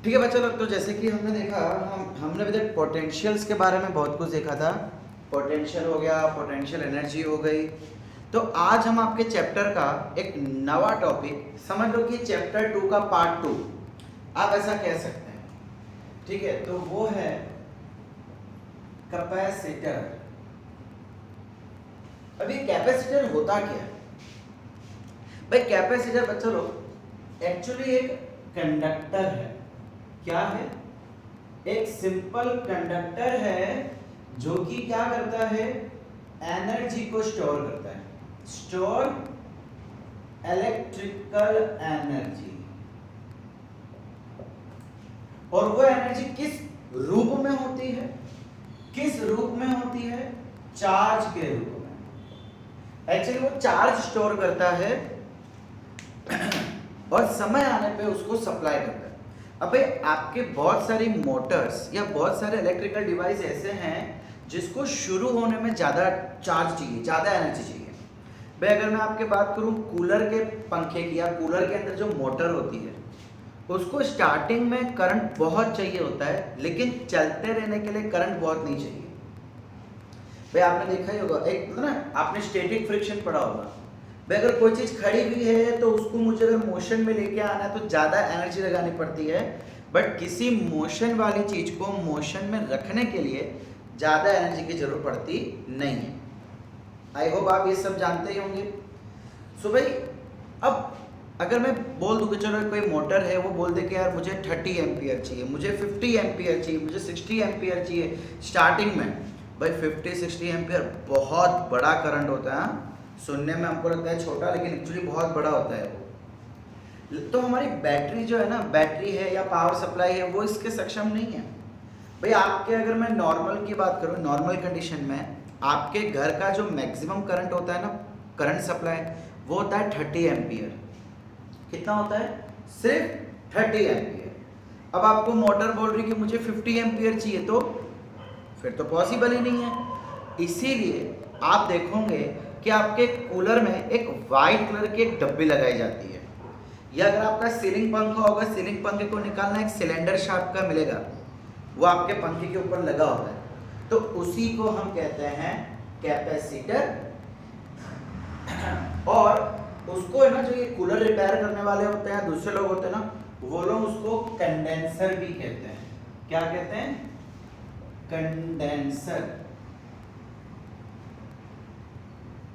ठीक है बच्चों लोग, तो जैसे कि हमने देखा, हमने अभी तक पोटेंशियल्स के बारे में बहुत कुछ देखा था। पोटेंशियल हो गया, पोटेंशियल एनर्जी हो गई। तो आज हम आपके चैप्टर का एक नवा टॉपिक, समझ लो कि चैप्टर 2 का पार्ट 2 आप ऐसा कह सकते हैं। ठीक है, तो वो है कैपेसिटर। अब ये कैपेसिटर होता क्या है भाई? कैपेसिटर बच्चों लोग एक्चुअली एक कंडक्टर है। क्या है? एक सिंपल कंडक्टर है जो कि क्या करता है, एनर्जी को स्टोर करता है। Store electrical energy. और वो एनर्जी किस रूप में होती है? किस रूप में होती है? चार्ज के रूप में। एक्चुअली वो चार्ज स्टोर करता है और समय आने पे उसको सप्लाई करता है। अब भाई आपके बहुत सारी मोटर्स या बहुत सारे इलेक्ट्रिकल डिवाइस ऐसे हैं जिसको शुरू होने में ज़्यादा चार्ज चाहिए, ज़्यादा एनर्जी चाहिए। भाई अगर मैं आपके बात करूं कूलर के पंखे की, या कूलर के अंदर जो मोटर होती है उसको स्टार्टिंग में करंट बहुत चाहिए होता है, लेकिन चलते रहने के लिए करंट बहुत नहीं चाहिए। भाई आपने देखा ही होगा, एक ना आपने स्टैटिक फ्रिक्शन पढ़ा होगा। भाई अगर कोई चीज़ खड़ी हुई है तो उसको मुझे अगर मोशन में लेके आना है तो ज़्यादा एनर्जी लगानी पड़ती है, बट किसी मोशन वाली चीज़ को मोशन में रखने के लिए ज़्यादा एनर्जी की जरूरत पड़ती नहीं है। आई होप आप ये सब जानते ही होंगे। सो भाई अब अगर मैं बोल दूँ कि चलो कोई मोटर है, वो बोल दे कि यार मुझे 30 एम्पियर चाहिए, मुझे 50 एम्पियर चाहिए, मुझे 60 एम्पियर चाहिए स्टार्टिंग में। भाई 50-60 एम्पियर बहुत बड़ा करंट होता है। सुनने में हमको लगता है छोटा, लेकिन एक्चुअली बहुत बड़ा होता है वो। तो हमारी बैटरी जो है ना, बैटरी है या पावर सप्लाई है, वो इसके सक्षम नहीं है। भाई आपके, अगर मैं नॉर्मल की बात करूँ, नॉर्मल कंडीशन में आपके घर का जो मैक्सिमम करंट होता है ना, करंट सप्लाई, वो होता है 30 एम्पियर। कितना होता है? सिर्फ 30 एम्पियर। अब आपको मोटर बोल रही कि मुझे 50 एम्पियर चाहिए, तो फिर तो पॉसिबल ही नहीं है। इसीलिए आप देखोगे कि आपके कूलर में एक वाइट कलर की एक डब्बी लगाई जाती है, या अगर आपका सीलिंग पंखा होगा, सीलिंग पंखे को निकालना एक सिलेंडर शाफ्ट का मिलेगा, वो आपके पंखे के ऊपर लगा होता है। तो उसी को हम कहते हैं कैपेसिटर। और उसको है ना, जो ये कूलर रिपेयर करने वाले होते हैं, दूसरे लोग होते हैं ना, वो लोग उसको कंडेंसर भी कहते हैं। क्या कहते हैं? कंडेंसर।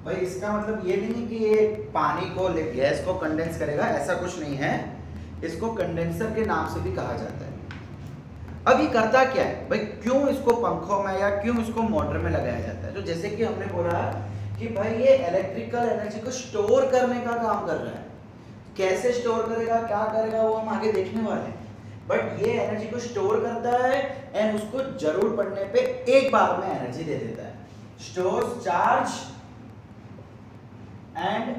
भाई इसका मतलब ये नहीं है कि ये पानी को, गैस को कंडेंस करेगा, ऐसा कुछ नहीं है। इसको कंडेंसर के नाम से भी कहा जाता है। अब ये करता क्या है भाई? क्यों इसको पंखों में या क्यों इसको मोटर में लगाया जाता है? तो जैसे कि हमने बोला कि भाई ये इलेक्ट्रिकल एनर्जी को स्टोर करने का काम कर रहा है। कैसे स्टोर करेगा, क्या करेगा, वो हम आगे देखने वाले हैं। बट ये एनर्जी को स्टोर करता है एंड उसको जरूर पड़ने पे एक बार में एनर्जी दे देता है। Store charge and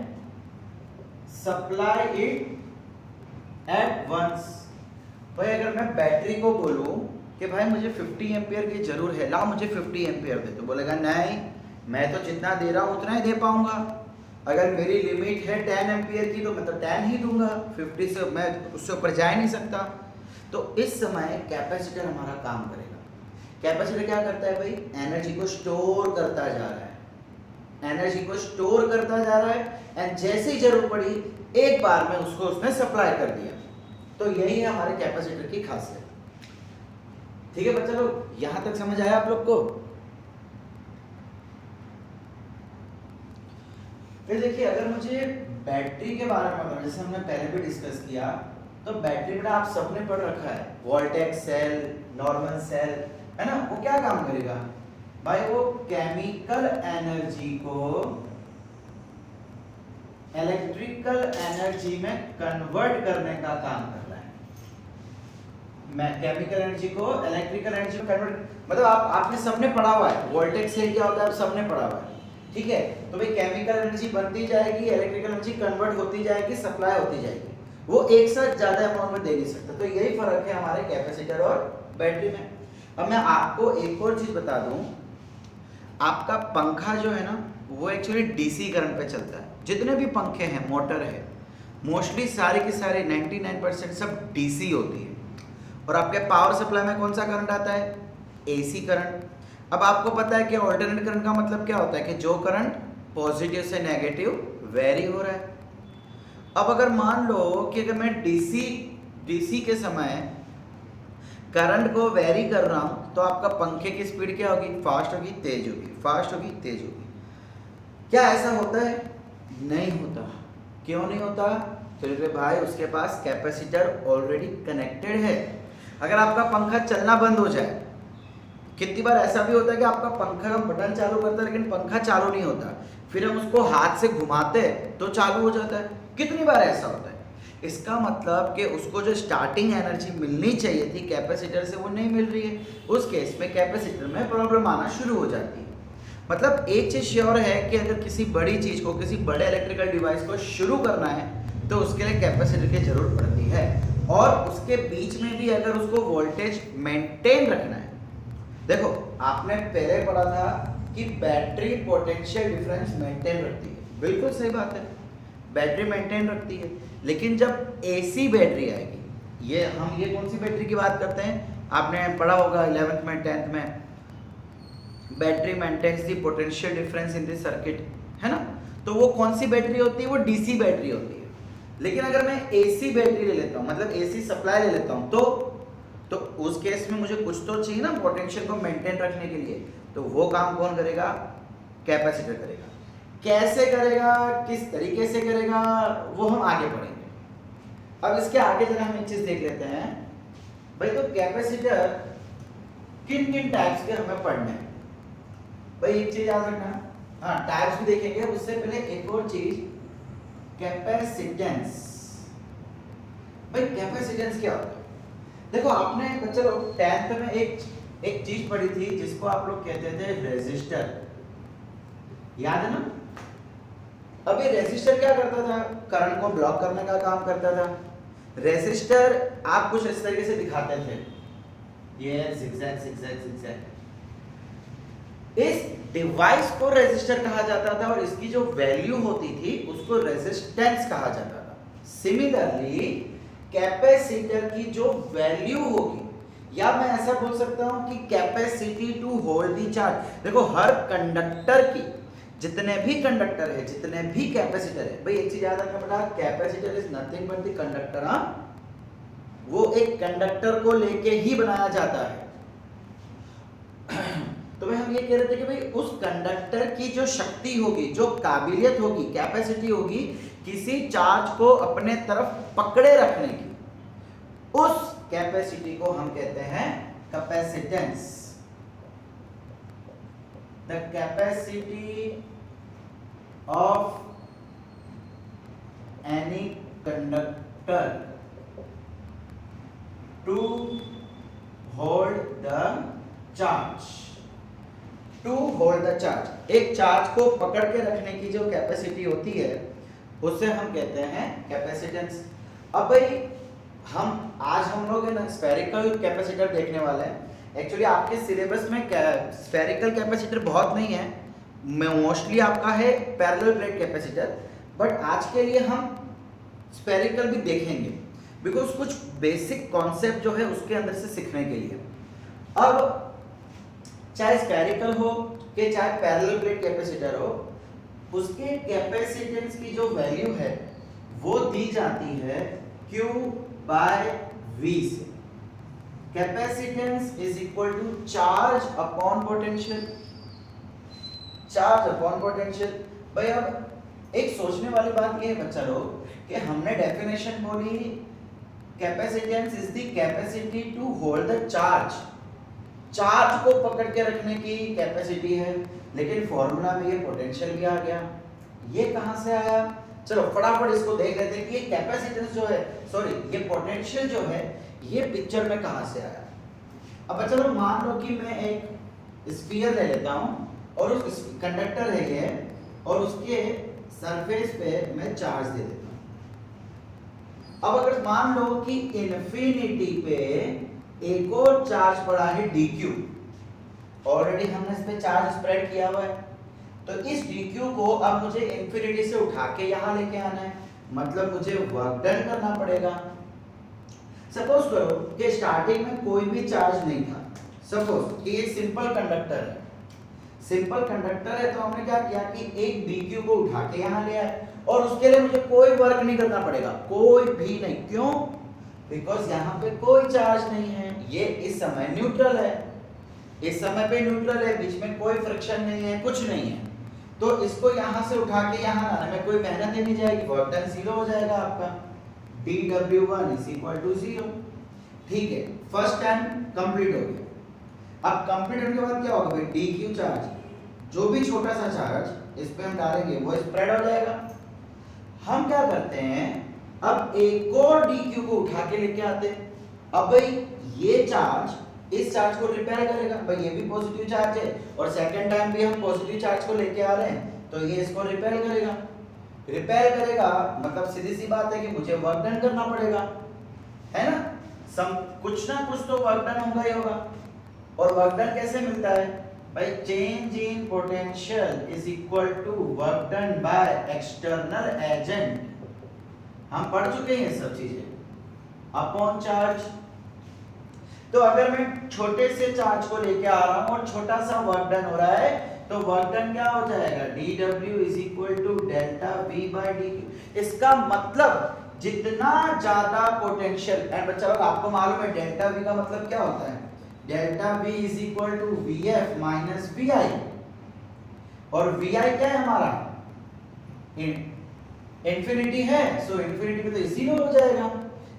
supply it at once. भाई अगर मैं बैटरी को बोलूं कि भाई मुझे 50 एम्पियर की जरूर है, लाओ मुझे 50 एम्पियर दे, तो बोलेगा नहीं, मैं तो जितना दे रहा हूं उतना ही दे पाऊंगा। अगर मेरी लिमिट है 10 एम्पियर की, तो मैं तो 10 ही दूंगा, 50 से मैं उससे ऊपर जा ही नहीं सकता। तो इस समय कैपेसिटर हमारा काम करेगा। कैपेसिटर क्या करता है भाई? एनर्जी को स्टोर करता जा रहा है, एनर्जी को स्टोर करता जा रहा है, एंड जैसे ही जरूरत पड़ी एक बार में उसको उसने सप्लाई कर दिया। तो यही है हमारे कैपेसिटर की खासियत। ठीक है बच्चा लोग, यहां तक समझ आया आप लोग को? फिर देखिए, अगर मुझे बैटरी के बारे में, जैसे हमने पहले भी डिस्कस किया, तो बैटरी में आप सबने पढ़ रखा है, वोल्टेज सेल, नॉर्मल सेल, है ना। वो क्या काम करेगा भाई? वो केमिकल एनर्जी को इलेक्ट्रिकल एनर्जी में कन्वर्ट करने का काम कर रहा है। मैं केमिकल एनर्जी को इलेक्ट्रिकल एनर्जी में कन्वर्ट, मतलब आपने सबने पढ़ा हुआ है वोल्टेज सेल क्या होता है, आप सबने पढ़ा हुआ है। ठीक है, तो भाई केमिकल एनर्जी बनती जाएगी, इलेक्ट्रिकल एनर्जी कन्वर्ट होती जाएगी, सप्लाई होती जाएगी। वो एक साथ ज्यादा अमाउंट में दे नहीं सकता। तो यही फर्क है हमारे कैपेसिटर और बैटरी में। अब मैं आपको एक और चीज बता दूं, आपका पंखा जो है ना, वो एक्चुअली डीसी करंट पे चलता है। जितने भी पंखे हैं, मोटर है, मोस्टली सारे के सारे 99% सब डीसी होती है। और आपके पावर सप्लाई में कौन सा करंट आता है? AC current. अब आपको पता है कि ऑल्टरनेट करंट का मतलब क्या होता है कि जो करंट पॉजिटिव से नेगेटिव वेरी हो रहा है। अब अगर मान लो कि अगर मैं डीसी के समय करंट को वेरी कर रहा हूं तो आपका पंखे की स्पीड क्या होगी? फास्ट होगी, तेज होगी, फास्ट होगी, तेज होगी। क्या ऐसा होता है? नहीं होता। क्यों नहीं होता? क्योंकि भाई उसके पास कैपेसिटर ऑलरेडी कनेक्टेड है। अगर आपका पंखा चलना बंद हो जाए, कितनी बार ऐसा भी होता है कि आपका पंखा हम बटन चालू करते हैं लेकिन पंखा चालू नहीं होता, फिर हम उसको हाथ से घुमाते हैं तो चालू हो जाता है। कितनी बार ऐसा होता है? इसका मतलब कि उसको जो स्टार्टिंग एनर्जी मिलनी चाहिए थी कैपेसिटर से वो नहीं मिल रही है। उस केस में कैपेसिटर में प्रॉब्लम आना शुरू हो जाती है। मतलब एक चीज़ श्योर है कि अगर किसी बड़ी चीज़ को, किसी बड़े इलेक्ट्रिकल डिवाइस को शुरू करना है तो उसके लिए कैपेसिटर की जरूरत पड़ती है, और उसके बीच में भी अगर उसको वोल्टेज मेंटेन रखना है। देखो आपने पहले पढ़ा था कि बैटरी पोटेंशियल डिफरेंस मेंटेन रखती है, बिल्कुल सही बात है, बैटरी मेंटेन रखती है। लेकिन जब एसी बैटरी आएगी, ये कौन सी बैटरी की बात करते हैं? आपने पढ़ा होगा 11th में 10th में, battery maintains the potential difference in the circuit, है ना? तो वो कौन सी बैटरी होती है? वो डीसी बैटरी होती है। लेकिन अगर मैं एसी बैटरी ले लेता हूँ, मतलब एसी सप्लाई ले लेता हूँ, तो उस केस में मुझे कुछ तो चाहिए ना पोटेंशियल को मेंटेन रखने के लिए। तो वो काम कौन करेगा? कैपेसिटर करेगा। कैसे करेगा, किस तरीके से करेगा, वो हम आगे पढ़ेंगे। अब इसके आगे जरा हम एक चीज देख लेते हैं भाई। तो कैपेसिटर किन किन टाइप्स के हमें पढ़ने हैं भाई, एक चीज याद रखना। हाँ, टाइप्स भी देखेंगे, उससे पहले एक और चीज, कैपेसिटेंस। भाई कैपेसिटेंस क्या होता है? देखो आपने बच्चे लोग 10th में एक चीज पढ़ी थी जिसको आप लोग कहते थे रेजिस्टर, याद है ना? अब ये रेजिस्टर क्या करता था? करंट को ब्लॉक करने का काम करता था। रेजिस्टर आप कुछ इस तरीके से दिखाते थे, ये zigzag zigzag zigzag। इस डिवाइस को रेजिस्टर कहा जाता था और इसकी जो वैल्यू होती थी उसको रेजिस्टेंस कहा जाता था। सिमिलरली कैपेसिटर की जो वैल्यू होगी, या मैं ऐसा बोल सकता हूं कि capacity to hold the charge. देखो हर कंडक्टर की, जितने भी कंडक्टर है, जितने भी कैपेसिटर है, भाई एक चीज याद रखना बेटा, capacitor is nothing but the conductor. हाँ, वो एक कंडक्टर को लेके ही बनाया जाता है। तो भाई हम ये कह रहे थे कि भाई उस कंडक्टर की जो शक्ति होगी, जो काबिलियत होगी, कैपेसिटी होगी किसी चार्ज को अपने तरफ पकड़े रखने की, उस कैपेसिटी को हम कहते हैं capacitance. The capacity of any conductor to hold the charge, to hold the charge. एक चार्ज को पकड़ के रखने की जो कैपेसिटी होती है उससे हम कहते हैं कैपेसिटेंस। अब भाई हम लोग है ना स्फेरिकल कैपेसिटर देखने वाले हैं। एक्चुअली आपके सिलेबस में स्फेरिकल कैपेसिटर बहुत नहीं है, मोस्टली आपका है पैरेलल प्लेट कैपेसिटर, बट आज के लिए हम स्फेरिकल भी देखेंगे बिकॉज कुछ बेसिक कॉन्सेप्ट जो है उसके अंदर से सीखने के लिए। अब चाहे स्फेरिकल हो कि चाहे पैरेलल प्लेट कैपेसिटर हो, उसके कैपेसिटेंस की जो वैल्यू है वो दी जाती है Q बाय V से। Capacitance is equal to charge upon potential, charge upon potential. भाई अब एक सोचने वाली बात ये है बच्चा लोग कि हमने डेफिनेशन बोली capacitance is the capacity to hold the charge, charge को पकड़ के रखने की कैपेसिटी है, लेकिन फॉर्मूला में ये पोटेंशियल भी आ गया। ये कहां से आया? चलो फटाफट इसको देख लेते हैं कि ये कैपेसिटेंस जो है, सॉरी ये पोटेंशियल जो है, ये पिक्चर में कहां से आया। अब चलो मान लो कि मैं एक स्फीयर ले लेता हूं और उस कंडक्टर है ये, और उसके सरफेस पे मैं चार्ज दे देता हूं। अब अगर मान लो कि इन्फिनिटी पे एक और चार्ज पड़ा है dq, ऑलरेडी हमने इस पे चार्ज स्प्रेड किया हुआ है, तो इस dq को अब मुझे इंफिनिटी से उठा के यहां लेके आना है, मतलब मुझे वर्क डन करना पड़ेगा। सपोज करो कि स्टार्टिंग में कोई भी चार्ज नहीं था, सपोज कि ये सिंपल कंडक्टर है, सिंपल कंडक्टर है, तो हमने क्या किया कि एक डीक्यू को उठा के यहाँ ले आए और उसके लिए मुझे कोई वर्क नहीं करना पड़ेगा, कोई भी नहीं। क्यों? बिकॉज यहाँ पे कोई चार्ज नहीं है, ये इस समय न्यूट्रल है, इस समय पे न्यूट्रल है, बीच में कोई फ्रिक्शन नहीं है, कुछ नहीं है, तो इसको यहाँ से उठा के यहाँ लाने में कोई मेहनत ही नहीं जाएगी, वर्क डन 0 हो जाएगा आपका, dw1 = 0। ठीक है, फर्स्ट टाइम कंप्लीट हो गया। अब कंप्लीट होने के बाद क्या होगा भाई, dq चार्ज, जो भी छोटा सा चार्ज इस पे हम डालेंगे वो स्प्रेड हो जाएगा। हम क्या करते हैं, अब एक और dq को उठा के लेके आते हैं। अब भाई ये चार्ज इस चार्ज को रिपेल करेगा, भाई ये भी पॉजिटिव चार्ज है और सेकंड टाइम भी हम पॉजिटिव चार्ज को लेके आ रहे हैं, तो ये इसको रिपेल करेगा। रिपेल करेगा मतलब सीधी सी बात है कि मुझे वर्क डन करना पड़ेगा, है ना, कुछ ना कुछ तो वर्क डन होगा ही होगा। और वर्क डन कैसे मिलता है भाई, change in potential is equal to work done by external agent, हम पढ़ चुके हैं सब चीजें, अपॉन चार्ज। तो अगर मैं छोटे से चार्ज को लेके आ रहा हूं और छोटा सा वर्क डन हो रहा है, तो वर्क डन क्या हो जाएगा, dw = ΔV/dq। इसका मतलब जितना ज्यादा पोटेंशियल, एंड बच्चा लोग आपको मालूम है डेल्टा V का मतलब क्या होता है, डेल्टा V = Vf - Vi, और Vi क्या है हमारा, इंफिनिटी है, सो इंफिनिटी में तो 0 हो जाएगा।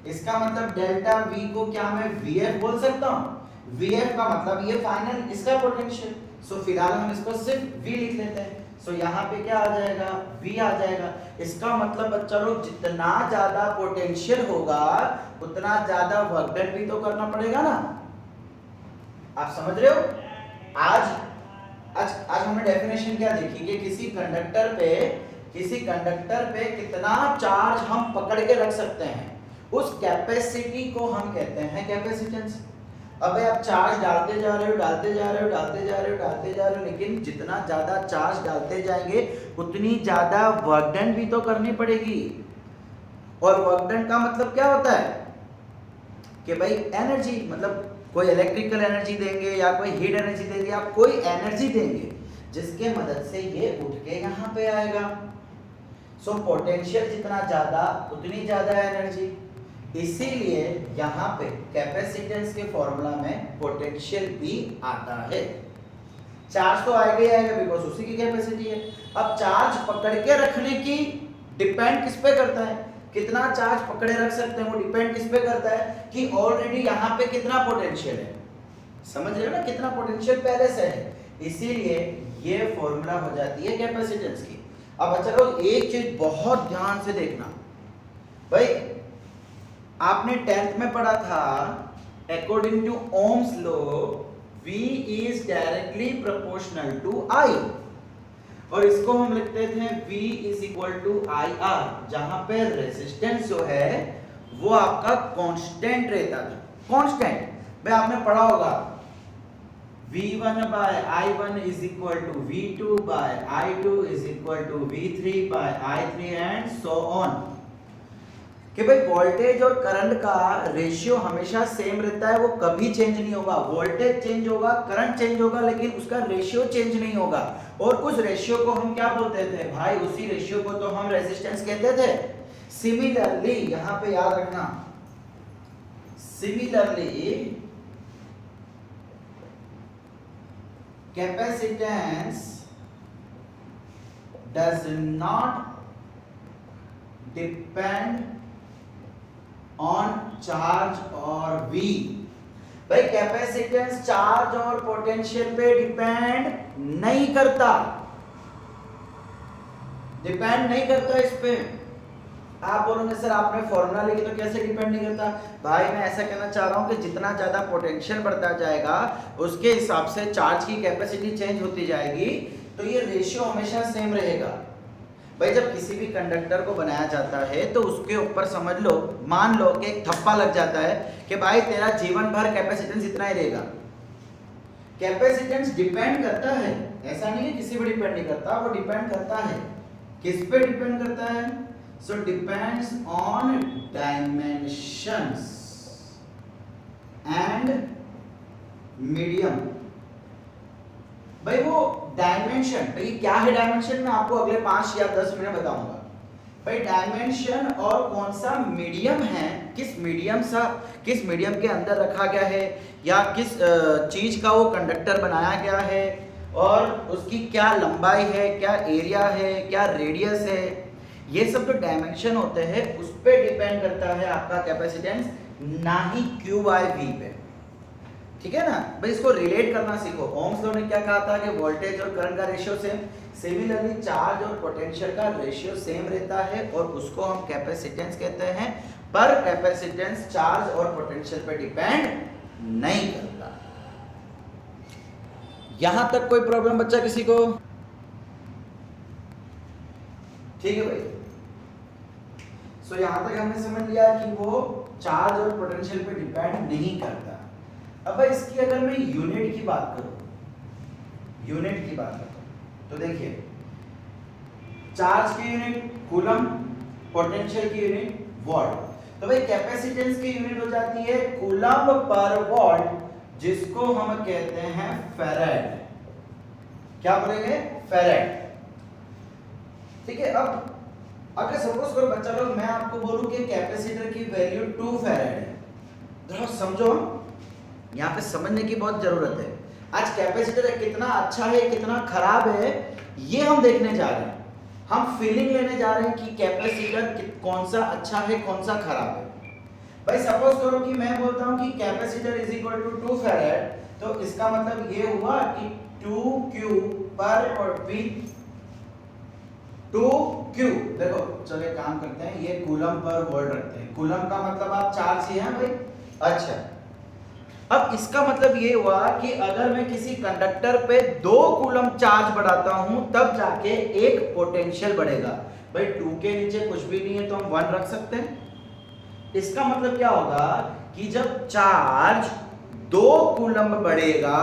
इसका मतलब डेल्टा V को क्या मैं Vf बोल सकता हूं, Vf का मतलब ये फाइनल इसका पोटेंशियल, सो फिलहाल हम इसको सिर्फ V लिख लेते हैं। सो यहाँ पे क्या आ जाएगा, V आ जाएगा। इसका मतलब बच्चा लोग जितना ज्यादा पोटेंशियल होगा उतना ज्यादा वर्क डन भी तो करना पड़ेगा ना, आप समझ रहे हो। आज हमने डेफिनेशन क्या देखी कि किसी कंडक्टर पे कितना चार्ज हम पकड़ के रख सकते हैं, उस कैपेसिटी को हम कहते हैं कैपेसिटेंस। अब आप चार्ज डालते जा रहे हो, लेकिन जितना ज्यादा चार्ज डालते जाएंगे उतनी ज्यादा वर्क डन भी तो करनी पड़ेगी। और वर्क डन का मतलब क्या होता है कि भाई एनर्जी, मतलब कोई इलेक्ट्रिकल एनर्जी देंगे या कोई हीट एनर्जी देंगे या कोई एनर्जी देंगे जिसके मदद से ये उठ के यहाँ पे आएगा। सो पोटेंशियल जितना ज्यादा उतनी ज्यादा एनर्जी, इसीलिए यहाँ पे कैपेसिटेंस के फॉर्मूला में पोटेंशियल भी आता है। चार्ज तो आएगा ही आएगा बिकॉज उसी की कैपेसिटी है। अब चार्ज पकड़ के रखने की डिपेंड किस पे करता है, कितना चार्ज पकड़े रख सकते हैं वो डिपेंड किस पे करता है कि ऑलरेडी यहाँ पे कितना पोटेंशियल है, समझ रहे हो ना, कितना पोटेंशियल पहले से है, इसीलिए ये फॉर्मूला हो जाती है कैपेसिटेंस की। अब चलो एक चीज बहुत ध्यान से देखना भाई, आपने 10th में पढ़ा था according to Ohm's law V is directly proportional to I, और इसको हम लिखते थे V = IR, जहां पे रेजिस्टेंस जो है वो आपका कांस्टेंट रहता था। कांस्टेंट भाई आपने पढ़ा होगा V1/I1 = V2/I2 = V3/I3 and so on, कि भाई वोल्टेज और करंट का रेशियो हमेशा सेम रहता है, वो कभी चेंज नहीं होगा। वोल्टेज चेंज होगा, करंट चेंज होगा, लेकिन उसका रेशियो चेंज नहीं होगा। और उस रेशियो को हम क्या बोलते थे भाई, उसी रेशियो को तो हम रेजिस्टेंस कहते थे। सिमिलरली यहां पे याद रखना, similarly capacitance does not depend on charge और V। भाई कैपेसिटेंस चार्ज और पोटेंशियल पे डिपेंड नहीं करता, इस पे। आप बोलोगे सर आपने फॉर्मूला लिखी तो कैसे डिपेंड नहीं करता, भाई मैं ऐसा कहना चाह रहा हूं कि जितना ज्यादा पोटेंशियल बढ़ता जाएगा उसके हिसाब से चार्ज की कैपेसिटी चेंज होती जाएगी, तो ये रेशियो हमेशा सेम रहेगा। भाई जब किसी भी कंडक्टर को बनाया जाता है तो उसके ऊपर समझ लो, मान लो कि एक ठप्पा लग जाता है कि भाई तेरा जीवन भर कैपेसिटेंस इतना ही रहेगा। कैपेसिटेंस डिपेंड करता है, ऐसा नहीं है किसी पे डिपेंड नहीं करता, वो डिपेंड करता है। किस पे डिपेंड करता है, so depends on dimensions. And medium. भाई वो डायमेंशन, भाई क्या है डायमेंशन, मैं आपको अगले 5 या 10 मिनट बताऊंगा। भाई डायमेंशन और कौन सा मीडियम है, किस मीडियम के अंदर रखा गया है, या किस चीज का वो कंडक्टर बनाया गया है, और उसकी क्या लंबाई है, क्या एरिया है, क्या रेडियस है, ये सब जो डायमेंशन होते हैं उस पे डिपेंड करता है आपका कैपेसिटेंस, ना ही Q बाय V पे। ठीक है ना भाई, इसको रिलेट करना सीखो। ओम्स लॉ ने क्या कहा था कि वोल्टेज और करंट का रेशियो सेम, सिमिलरली चार्ज और पोटेंशियल का रेशियो सेम रहता है, और उसको हम कैपेसिटेंस कहते हैं। पर कैपेसिटेंस चार्ज और पोटेंशियल पे डिपेंड नहीं करता। यहां तक कोई प्रॉब्लम बच्चा किसी को? ठीक है भाई, सो यहां तक हमने समझ लिया कि वो चार्ज और पोटेंशियल पे डिपेंड नहीं करता। अब इसकी अगर मैं यूनिट की बात करूं, तो देखिए चार्ज की यूनिट कूलम, पोटेंशियल की यूनिट वॉट। तो भाई कैपेसिटेंस की यूनिट हो जाती है कूलम पर वॉट, जिसको हम कहते हैं फैराड। क्या बोलेंगे? फैराड। ठीक है, अब अगर सपोज करो बच्चा लोग मैं आपको बोलूं कि कैपेसिटर की वैल्यू 2 फैराड है, जरा समझो, यहाँ पे समझने की बहुत जरूरत है। आज कैपेसिटर कितना अच्छा है कितना खराब है ये हम देखने जा रहे हैं। हम फीलिंग लेने जा रहे हैं कि कैपेसिटर कौन सा अच्छा है कौन सा खराब है। भाई सपोज करो कि मैं बोलता हूं कि capacitor is equal to 2 farad, तो इसका मतलब ये हुआ कि 2Q पर और V 2Q। देखो चलिए काम करते हैं, ये कूलम पर वोल्ट रखते हैं। कूलम का मतलब आप चार्ज ही है भाई। अच्छा, अब इसका मतलब ये हुआ कि अगर मैं किसी कंडक्टर पे 2 कूलम चार्ज बढ़ाता हूं तब जाके एक पोटेंशियल बढ़ेगा। भाई 2 के नीचे कुछ भी नहीं है तो हम 1 रख सकते हैं। इसका मतलब क्या होगा कि जब चार्ज 2 कूलम बढ़ेगा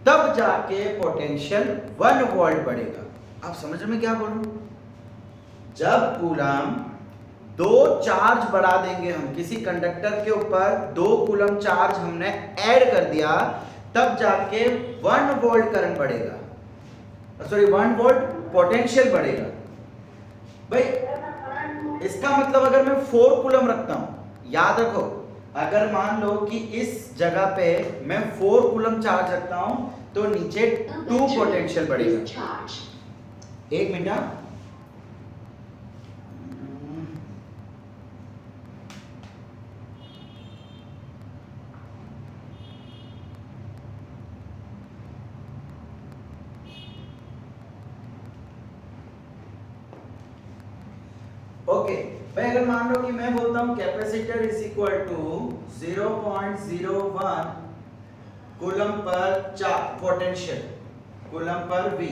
तब जाके पोटेंशियल 1 वोल्ट बढ़ेगा। आप समझ में क्या बोल रहा हूं? जब कूलम 2 चार्ज बढ़ा देंगे हम किसी कंडक्टर के ऊपर, 2 कूलम चार्ज हमने ऐड कर दिया, तब जाके 1 वोल्ट करंट बढ़ेगा, सॉरी 1 वोल्ट पोटेंशियल बढ़ेगा। भाई इसका मतलब अगर मैं 4 कूलम रखता हूं, याद रखो अगर मान लो कि इस जगह पे मैं 4 कूलम चार्ज रखता हूं तो नीचे 2 पोटेंशियल बढ़ेगा। एक मिनट, ओके भाई अगर मान लो कि मैं बोलता हूं capacitor is equal to 0.01 coulomb पर चार्ज पोटेंशियल कूलम पर V।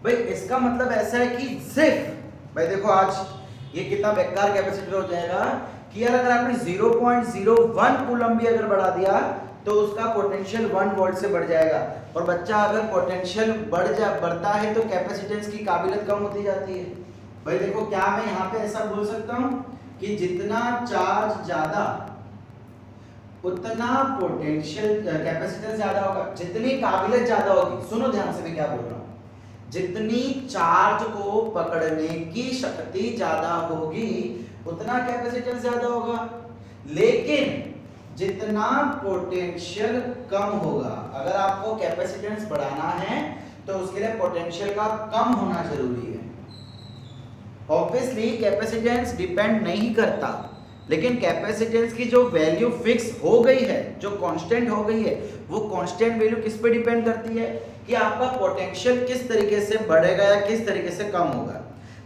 भाई इसका मतलब ऐसा है कि सिर्फ भाई देखो आज ये कितना बेकार कैपेसिटर हो जाएगा कि यार अगर आपने 0.01 कूलम भी अगर बढ़ा दिया तो उसका पोटेंशियल 1 वोल्ट से बढ़ जाएगा। और बच्चा अगर पोटेंशियल बढ़ता है तो कैपेसिटेंस की काबिलियत कम होती जाती है। भाई देखो क्या मैं यहाँ पे ऐसा बोल सकता हूँ कि जितना चार्ज ज्यादा उतना पोटेंशियल कैपेसिटेंस ज्यादा होगा, जितनी काबिलियत ज्यादा होगी। सुनो ध्यान से मैं क्या बोल रहा हूँ, जितनी चार्ज को पकड़ने की शक्ति ज्यादा होगी उतना कैपेसिटेंस ज्यादा होगा, लेकिन जितना पोटेंशियल कम होगा। अगर आपको कैपेसिटेंस बढ़ाना है तो उसके लिए पोटेंशियल का कम होना जरूरी है। ऑब्वियसली कैपेसिटेंस डिपेंड नहीं करता, लेकिन कैपेसिटेंस की जो वैल्यू फिक्स हो गई है, जो कांस्टेंट हो गई है, वो कांस्टेंट वैल्यू किस पे डिपेंड करती है कि आपका पोटेंशियल किस तरीके से बढ़ेगा या किस तरीके से कम होगा।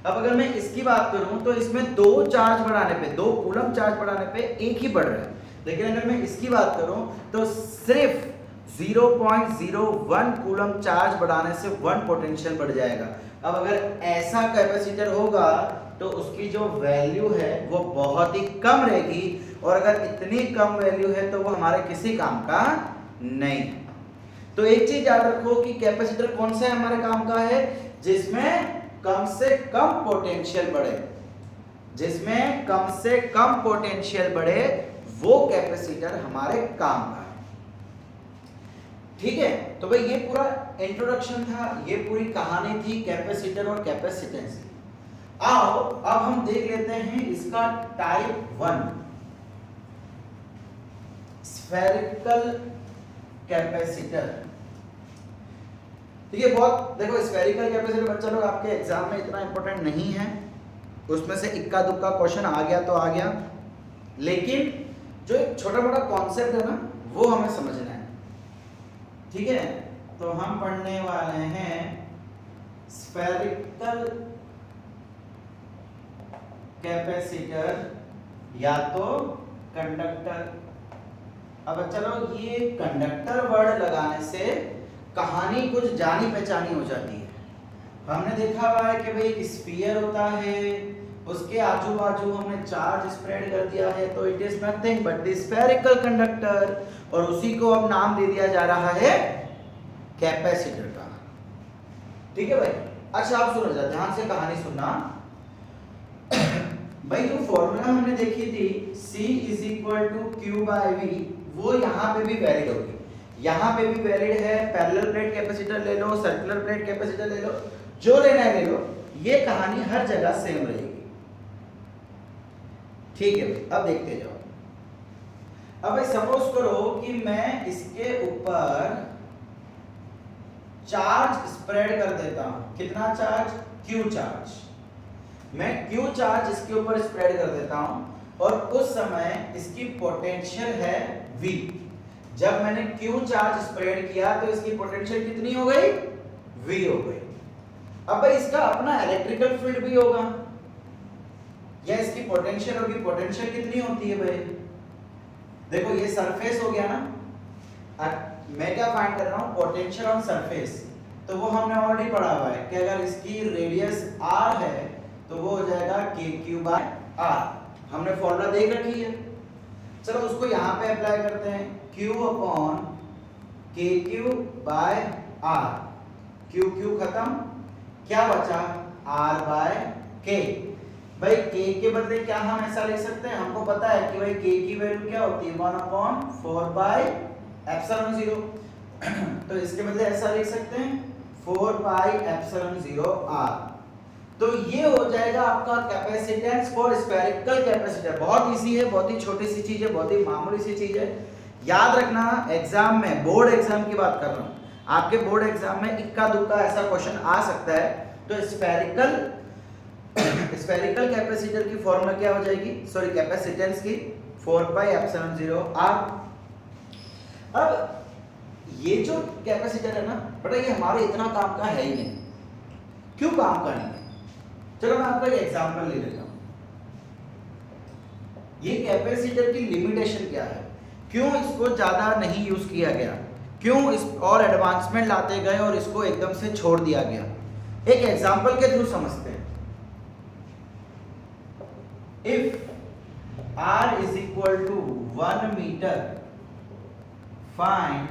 अब अगर मैं इसकी बात करूं तो इसमें 2 चार्ज बढ़ाने पे, 2 कूलम चार्ज बढ़ाने पे एक ही बढ़ रहा है, लेकिन अगर मैं इसकी बात करूं तो सिर्फ 0.01 कूलम चार्ज बढ़ाने से 1 पोटेंशियल बढ़ जाएगा। अब अगर ऐसा कैपेसिटर होगा तो उसकी जो वैल्यू है वो बहुत ही कम रहेगी, और अगर इतनी कम वैल्यू है तो वो हमारे किसी काम का नहीं। तो एक चीज याद रखो कि कैपेसिटर कौन सा है हमारे काम का है, जिसमें कम से कम पोटेंशियल बढ़े, जिसमें कम से कम पोटेंशियल बढ़े वो कैपेसिटर हमारे काम का है। ठीक है, तो भाई ये पूरा इंट्रोडक्शन था, ये पूरी कहानी थी कैपेसिटर और कैपेसिटेंस की। आओ अब हम देख लेते हैं इसका टाइप 1 स्फेरिकल कैपेसिटर। ठीक है, बहुत देखो स्फेरिकल कैपेसिटर बच्चा लोग आपके एग्जाम में इतना इंपॉर्टेंट नहीं है, उसमें से इक्का दुक्का क्वेश्चन आ गया तो आ गया, लेकिन जो एक छोटा मोटा कॉन्सेप्ट है ना वो हमें समझना है। ठीक है, तो हम पढ़ने वाले हैं स्फेरिकल कैपेसिटर या तो कंडक्टर। अब चलो ये कंडक्टर वर्ड लगाने से कहानी कुछ जानी पहचानी हो जाती है। हमने देखा हुआ है कि भाई एक स्फीयर होता है, उसके आजू बाजू हमने चार्ज स्प्रेड कर दिया है, तो it is nothing but the spherical conductor, और उसी को अब नाम दे दिया जा रहा है कैपेसिटर का। ठीक है भाई, अच्छा आप सुनो जरा ध्यान से कहानी सुनना। भाई जो फॉर्मूला हमने देखी थी C = Q/V, वो यहाँ पे भी वैलिड होगी, यहाँ पे भी वैलिड है। पैरेलल प्लेट कैपेसिटर ले लो, सर्कुलर प्लेट कैपेसिटर ले लो, जो लेना है ले लो, ये कहानी हर जगह सेम रहेगी। ठीक है, अब देखते जाओ। अब भाई सपोज करो कि मैं इसके ऊपर चार्ज स्प्रेड कर देता हूं। कितना चार्ज? Q charge. मैं Q चार्ज इसके ऊपर स्प्रेड कर देता हूं और उस समय इसकी पोटेंशियल है V। जब मैंने Q चार्ज स्प्रेड किया तो इसकी पोटेंशियल कितनी हो गई? V हो गई। अब भाई इसका अपना इलेक्ट्रिकल फील्ड भी होगा या इसकी पोटेंशियल होगी। पोटेंशियल कितनी होती है भाई? देखो ये सरफेस हो गया ना, मैं क्या फाइंड कर रहा हूं? Potential on surface. तो वो हमने ऑलरेडी पढ़ा हुआ है कि अगर इसकी रेडियस r है तो वो हो जाएगा KQ/r। हमने फॉर्मूला देख रखी है, चलो उसको यहाँ पे अप्लाई करते हैं। Q/KQ/r, Q खत्म, क्या बचा? R/K। भाई K के बदले क्या हम ऐसा लिख सकते हैं? हमको पता है कि भाई K की वैल्यू क्या होती है? 1/4/0। तो इसके बदले ऐसा लिख सकते हैं 4/0r। तो ये हो जाएगा आपका कैपेसिटेंस फॉर स्फेरिकल कैपेसिटर। बहुत इजी है, बहुत ही छोटी सी चीज है, बहुत ही मामूली सी चीज है। याद रखना, एग्जाम में, बोर्ड एग्जाम की बात कर रहा हूं, आपके बोर्ड एग्जाम में इक्का दुक्का ऐसा क्वेश्चन आ सकता है। तो स्फेरिकल कैपेसिटर की फॉर्मूला क्या हो जाएगी? सॉरी, कैपेसिटेंस की 4/0r। अब ये जो कैपेसिटर है ना बेटा, ये हमारे इतना काम का है ही नहीं। क्यों काम का नहीं है? चलो मैं आपका एक एग्जांपल ले लेता हूं। ये कैपेसिटर की लिमिटेशन क्या है? क्यों इसको ज्यादा नहीं यूज किया गया? क्यों इस और एडवांसमेंट लाते गए और इसको एकदम से छोड़ दिया गया? एक एग्जांपल के थ्रू समझते हैं। If R = 1 metre, find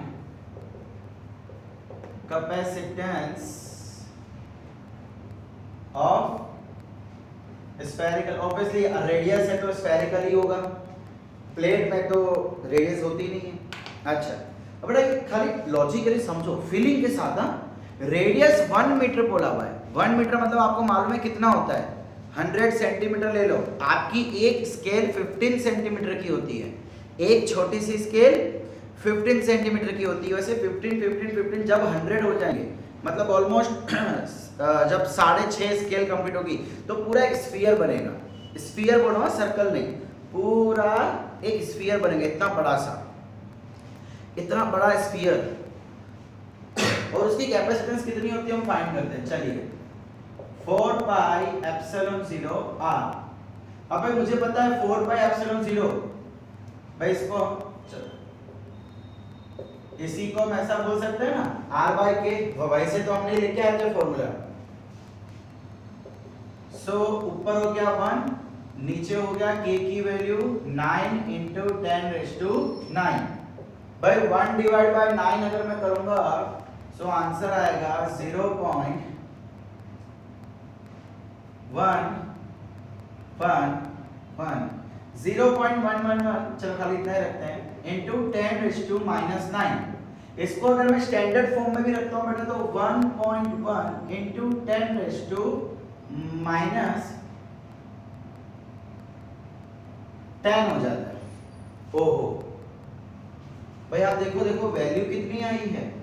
capacitance of spherical. Obviously radius है तो स्फेरिकल ही होगा, प्लेट में तो रेडियस होती नहीं है। अच्छा, अब बेटा खाली लॉजिकली समझो, फीलिंग के साथ। रेडियस 1 मीटर बोला हुआ है। 1 मीटर मतलब आपको मालूम है कितना होता है? 100 सेंटीमीटर ले लो। आपकी एक स्केल 15 सेंटीमीटर की होती है, एक छोटी सी स्केल 15 सेंटीमीटर की होती है। वैसे 15 जब 100 हो जाएंगे, मतलब ऑलमोस्ट जब 6.5 स्केल कंप्लीट होगी तो पूरा एक स्फीयर बनेगा। स्फीयर बोलो, सर्कल नहीं, पूरा एक स्फीयर बनेगा, इतना बड़ा सा, इतना बड़ा स्फीयर। और उसकी कैपेसिटेंस कितनी होती है हम फाइंड करते हैं। चलिए 4/0r। अब भाई मुझे पता है 4/0, भाई इसको इसी को हम ऐसा बोल सकते हैं ना, R/K। वैसे तो हमने लेके आए थे फॉर्मूला। सो ऊपर हो गया 1, नीचे हो गया K की वैल्यू 9 × 10⁹। भाई 1/9 अगर मैं करूंगा सो आंसर आएगा 0.111। 0.111, चलो खाली इतना ही रखते हैं, इंटू 10⁻⁹। इसको अगर मैं स्टैंडर्ड फॉर्म में भी रखता हूँ बेटा तो 1.1 इंटू 10⁻10 हो जाता है। ओहो भाई आप देखो देखो वैल्यू कितनी आई है,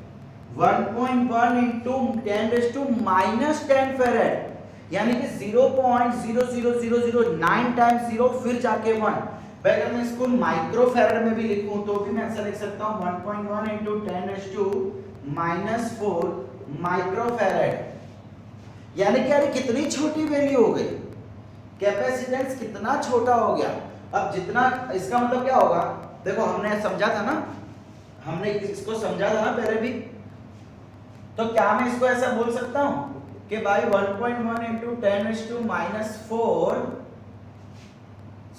1.1 इंटू 10⁻⁻10 फेरेड, यानी कि 0.00009 टाइम्स 0 फिर जाके 1। भाई अगर मैं इसको माइक्रो फेरेड में भी लिखूं तो भी मैं ऐसा लिख सकता हूं 1.1 इंटू 10⁻⁻4 माइक्रो फेरेड, यानी कि यार कितनी छोटी वैल्यू हो गई, कैपेसिटेंस कितना छोटा हो गया। अब जितना इसका मतलब क्या होगा, देखो हमने समझा था ना, हमने इसको समझा था ना पहले भी, तो क्या मैं इसको ऐसा बोल सकता हूं कि भाई 1.1 इंटू 10⁻⁻4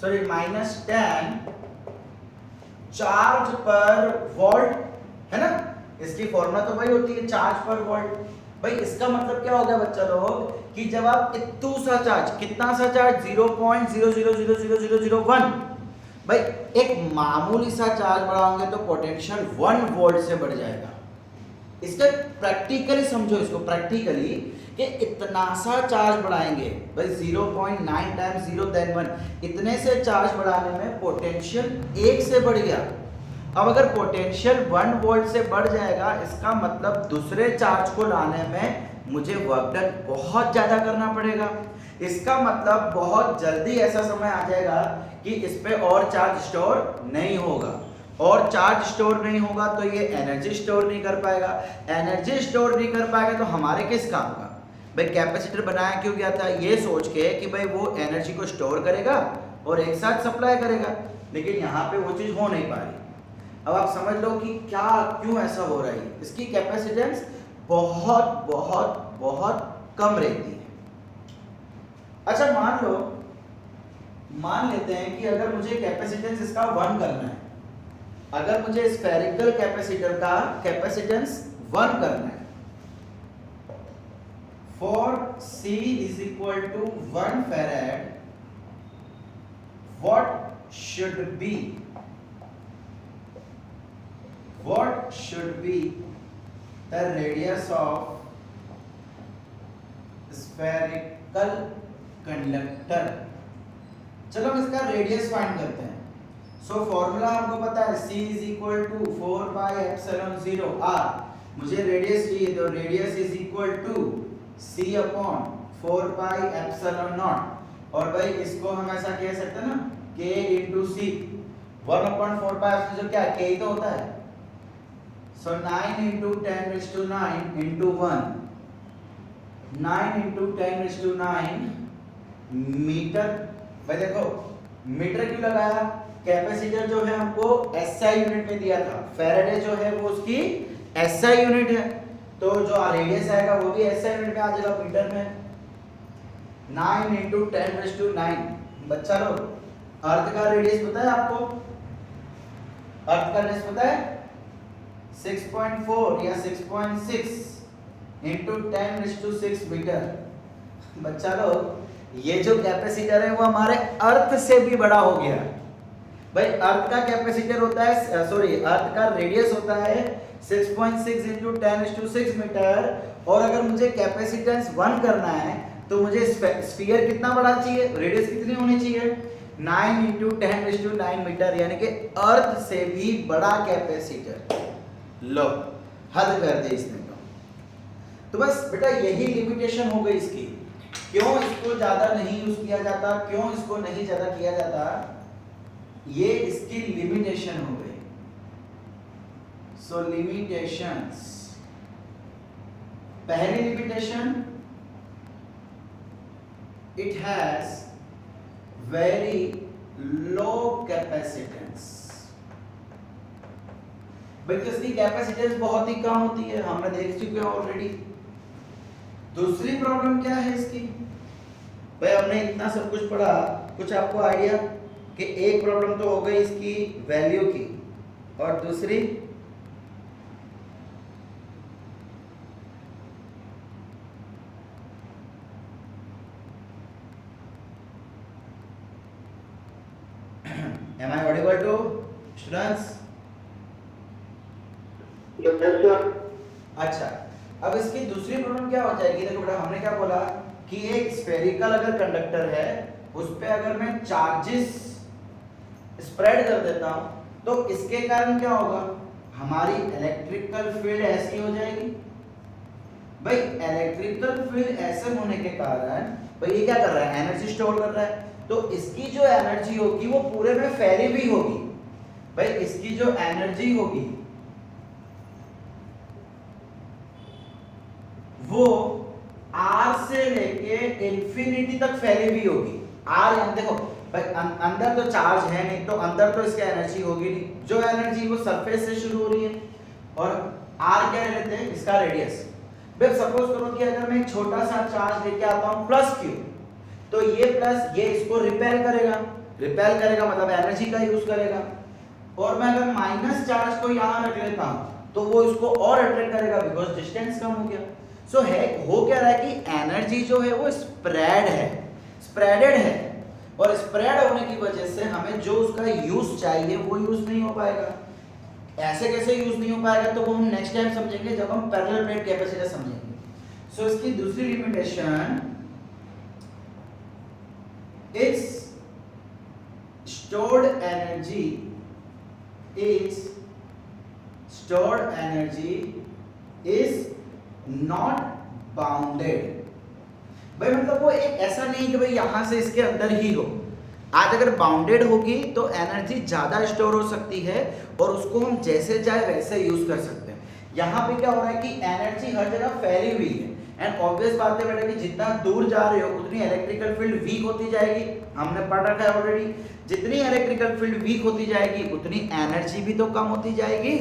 सॉरी -10 चार्ज पर वोल्ट है ना, इसकी फॉर्मूला तो वही होती है चार्ज पर वोल्ट। भाई इसका मतलब क्या हो गया बच्चा लोग कि जब आप इतना सा चार्ज, कितना सा चार्ज 0.000001, भाई एक मामूली सा चार्ज बढ़ाओगे तो पोटेंशियल 1 वोल्ट से बढ़ जाएगा। इसका प्रैक्टिकली समझो, इसको प्रैक्टिकली कि इतना सा चार्ज बढ़ाएंगे भाई 0.9 टाइम्स 0 देन 1, इतने से चार्ज बढ़ाने में पोटेंशियल 1 से बढ़ गया। अब अगर पोटेंशियल 1 वोल्ट से बढ़ जाएगा इसका मतलब दूसरे चार्ज को लाने में मुझे वर्क डन बहुत ज़्यादा करना पड़ेगा। इसका मतलब बहुत जल्दी ऐसा समय आ जाएगा कि इस पे और चार्ज स्टोर नहीं होगा, और चार्ज स्टोर नहीं होगा तो ये एनर्जी स्टोर नहीं कर पाएगा, एनर्जी स्टोर नहीं कर पाएगा तो हमारे किस काम का। भाई कैपेसिटर बनाया क्यों गया था, ये सोच के कि भाई वो एनर्जी को स्टोर करेगा और एक साथ सप्लाई करेगा, लेकिन यहाँ पे वो चीज़ हो नहीं पा रही। अब आप समझ लो कि क्या क्यों ऐसा हो रहा है, इसकी कैपेसिटेंस बहुत बहुत बहुत कम रहती है। अच्छा मान लेते हैं कि अगर मुझे कैपेसिटेंस इसका 1 करना है, अगर मुझे स्फेरिकल कैपेसिटर का कैपेसिटेंस 1 करना है, for C is equal to 1 farad, what should be the radius of spherical conductor। चलो हम इसका रेडियस फाइंड करते हैं। सो फॉर्मूला हमको पता है C is equal to 4πε0r, मुझे रेडियस चाहिए तो radius is equal to C upon 4πε0, और भाई इसको हम ऐसा कह सकते हैं ना K इंटू सी, 1/4πε0 क्या K ही तो होता है। सो 9 इंटू 10⁻⁹ इंटू 1, 9 इंटू 10⁻⁹ मीटर। भाई देखो मीटर क्यों लगाया, कैपेसिटर जो है हमको एसआई यूनिट में दिया था, फैराडे जो है वो उसकी एसआई यूनिट है, तो जो रेडियस आएगा वो भी एसआई यूनिट में आ जाएगा मीटर में। 9 इंटू 10⁻⁹, बच्चा लोग अर्थ का रेडियस पता है आपको, अर्थ का रेडियस पता है 6.4 या 6.6 इंटू 10⁻⁶ मीटर। बच्चा लोग ये जो कैपेसिटर है वो हमारे अर्थ से भी बड़ा हो गया। भाई अर्थ का कैपेसिटर होता है, सॉरी अर्थ का रेडियस होता है 6.6 इंटू 10⁶ मीटर, और अगर मुझे कैपेसिटेंस 1 करना है तो मुझे स्फीयर कितना बड़ा चाहिए, रेडियस कितनी होनी चाहिए 9 इंटू 10⁹ मीटर, यानी कि अर्थ से भी बड़ा कैपेसिटर। लो हद कर दे इसने तो बस बेटा यही लिमिटेशन हो गई इसकी, क्यों इसको ज्यादा नहीं यूज किया जाता, क्यों इसको नहीं ज्यादा किया जाता, ये इसकी लिमिटेशन हो गई। सो लिमिटेशंस, पहली limitation, it has very low capacitance. भाई इसकी कैपेसिटेंस बहुत ही कम होती है, हमने देख चुके हैं ऑलरेडी। दूसरी प्रॉब्लम क्या है इसकी, भाई हमने इतना सब कुछ पढ़ा, कुछ आपको आइडिया कि एक प्रॉब्लम तो हो गई इसकी वैल्यू की, और दूसरी Am I audible to students? Yes, sir. अच्छा, अब इसकी दूसरी प्रॉब्लम क्या हो जाएगी? देखो बेटा, हमने क्या बोला कि एक स्फेरिकल अगर कंडक्टर है उस पे अगर मैं चार्जेस स्प्रेड कर देता हूं तो इसके कारण क्या होगा? हमारी इलेक्ट्रिकल फील्ड ऐसी हो जाएगी। भाई इलेक्ट्रिकल फील्ड ऐसे होने के कारण भाई ये क्या कर रहा है? एनर्जी स्टोर कर रहा है। तो इसकी जो एनर्जी होगी वो पूरे में फैली हुई होगी। भाई इसकी जो एनर्जी होगी वो R से लेके इंफिनिटी तक फैली हुई होगी। R यानी देखो भाई अंदर तो चार्ज है नहीं, तो अंदर तो इसकी एनर्जी होगी नहीं। जो एनर्जी वो सरफेस से शुरू हो रही है और R क्या लेते हैं? इसका रेडियस। भाई सपोज करो कि अगर मैं एक छोटा सा चार्ज लेके आता हूं प्लस q, तो ये प्लस ये इसको रिपेल करेगा मतलब एनर्जी का यूज करेगा। और मैं अगर माइनस चार्ज को यहां रख लेता हूं तो वो इसको और अट्रैक्ट करेगा बिकॉज डिस्टेंस कम हो गया। सो हो क्या रहा है कि एनर्जी जो है वो स्प्रेडेड है और स्प्रेड होने की वजह से हमें जो उसका यूज चाहिए वो यूज नहीं हो पाएगा। ऐसे कैसे यूज नहीं हो पाएगा तो वो हम नेक्स्ट टाइम समझेंगे जब हम पैरेलल प्लेट कैपेसिटर समझेंगे। सो इसकी दूसरी limitation, it's stored energy is not bounded। भाई मतलब वो एक ऐसा नहीं कि भाई यहां से इसके अंदर ही हो। आज अगर बाउंडेड होगी तो एनर्जी ज्यादा स्टोर हो सकती है और उसको हम जैसे चाहे वैसे यूज कर सकते हैं। यहाँ पे क्या हो रहा है कि एनर्जी हर जगह फैली हुई है एंड ऑब्वियस बात है बेटा कि जितना दूर जा रहे हो उतनी इलेक्ट्रिकल फील्ड वीक होती जाएगी। हमने पढ़ रखा है ऑलरेडी, जितनी इलेक्ट्रिकल फील्ड वीक होती जाएगी उतनी एनर्जी भी तो कम होती जाएगी।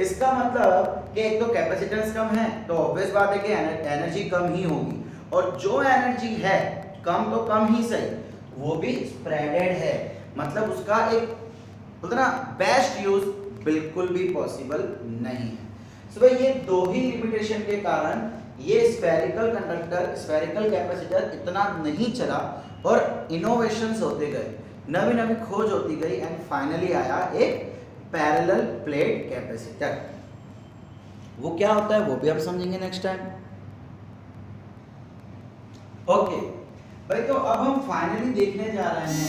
इसका मतलब कि एक तो कैपेसिटेंस कम है तो ऑब्वियस बात है कि एनर्जी कम ही होगी और जो एनर्जी है कम तो कम ही सही वो भी स्प्रेडेड है, मतलब उसका एक उतना बेस्ट यूज बिल्कुल भी पॉसिबल नहीं है। सो भाई ये दो ही लिमिटेशन के कारण ये स्फेरिकल कंडक्टर, स्फेरिकल कैपेसिटर इतना नहीं चला और इनोवेशंस होते गए, नवी नवी खोज होती गई एंड फाइनली आया एक पैरेलल प्लेट कैपेसिटर। वो क्या होता है वो भी आप समझेंगे नेक्स्ट टाइम। ओके भाई, तो अब हम फाइनली देखने जा रहे हैं,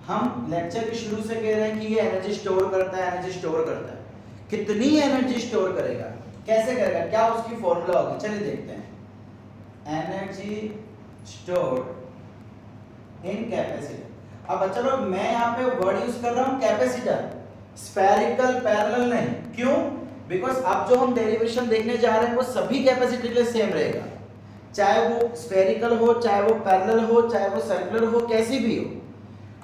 हम लेक्चर के शुरू से कह रहे हैं कि ये एनर्जी स्टोर करता है। कितनी एनर्जी स्टोर करेगा, कैसे करेगा, क्या उसकी फॉर्मूला होगी, चलिए देखते हैं। Energy stored in capacitor. अब चलो मैं यहाँ पे वर्ड यूज कर रहा हूँ कैपेसिटर, स्फेरिकल पैरेलल नहीं। क्यों? बिकॉज अब जो हम डेरिवेशन देखने जा रहे हैं वो सभी कैपेसिटर के लिए सेम रहेगा, चाहे वो स्फेरिकल हो, चाहे वो पैरेलल हो, चाहे वो सर्कुलर हो, कैसी भी हो।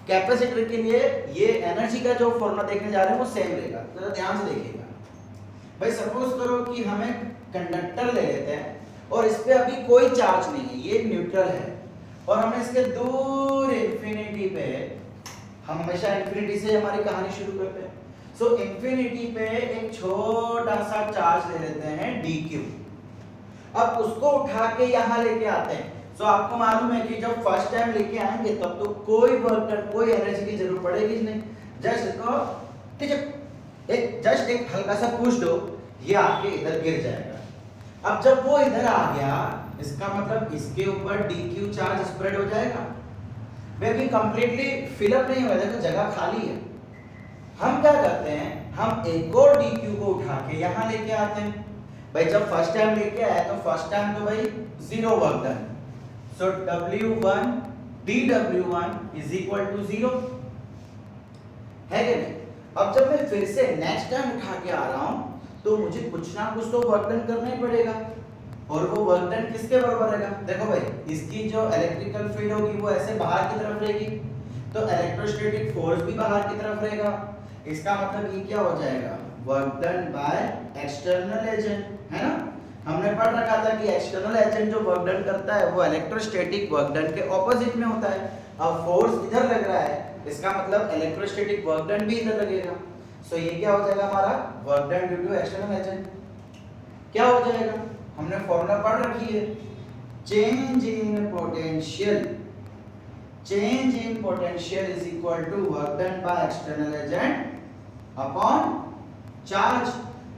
कैपेसिटर के लिए ये एनर्जी का जो फॉर्मूला देखने जा रहे हैं वो सेम रहेगा, तो ध्यान से देखिएगा। भाई सपोज करो कि हमें कंडक्टर ले लेते हैं और इस पे अभी कोई चार्ज नहीं है, ये न्यूट्रल है और हमें इसके दूर इंफिनिटी पे, हम हमेशा इंफिनिटी से हमारी कहानी शुरू करते हैं। सो इंफिनिटी पे एक छोटा सा चार्ज ले लेते हैं dq। अब उसको उठा के यहाँ लेके आते हैं। सो आपको मालूम है कि जब फर्स्ट टाइम लेके आएंगे तब तो कोई वर्क डन, कोई एनर्जी की जरूरत पड़ेगी नहीं। जस्ट इसको जस्ट एक हल्का सा पुश दो, ये आके इधर गिर जाएगा। अब जब वो इधर आ गया इसका मतलब इसके ऊपर dq चार्ज स्प्रेड हो जाएगा। वैसे कंप्लीटली फिलअप नहीं हुआ, देखो जगह खाली है। हम क्या करते हैं, हम एक और dq को उठा के यहाँ लेके आते हैं। भाई जब फर्स्ट टाइम लेके आए तो फर्स्ट टाइम तो भाई zero work done, so w1 dw1 is equal to 0 है कि नहीं। अब जब मैं फिर से नेक्स्ट टाइम उठा के आ रहा हूं तो मुझे कुछ ना कुछ तो वर्क डन करना ही पड़ेगा और वो वर्क डन किसके बराबर रहेगा। देखो भाई इसकी जो इलेक्ट्रिकल फील्ड होगी वो ऐसे बाहर की तरफ रहेगी तो इलेक्ट्रोस्टैटिक फोर्स भी बाहर की तरफ रहेगा। इसका मतलब ये क्या हो जाएगा, work done by external agent, है ना। हमने पढ़ रखा था कि एक्सटर्नल एजेंट जो वर्क डन करता है वो इलेक्ट्रोस्टैटिक वर्क डन के ऑपोजिट में होता है। अब फोर्स इधर लग रहा है, इसका मतलब इलेक्ट्रोस्टैटिक वर्क डन भी इधर लगेगा। सो ये क्या हो जाएगा हमारा work done due to external agent. क्या हो जाएगा, हमने फॉर्मूला पढ़ रखी है, change in potential change in potential is equal to work done by external agent upon charge.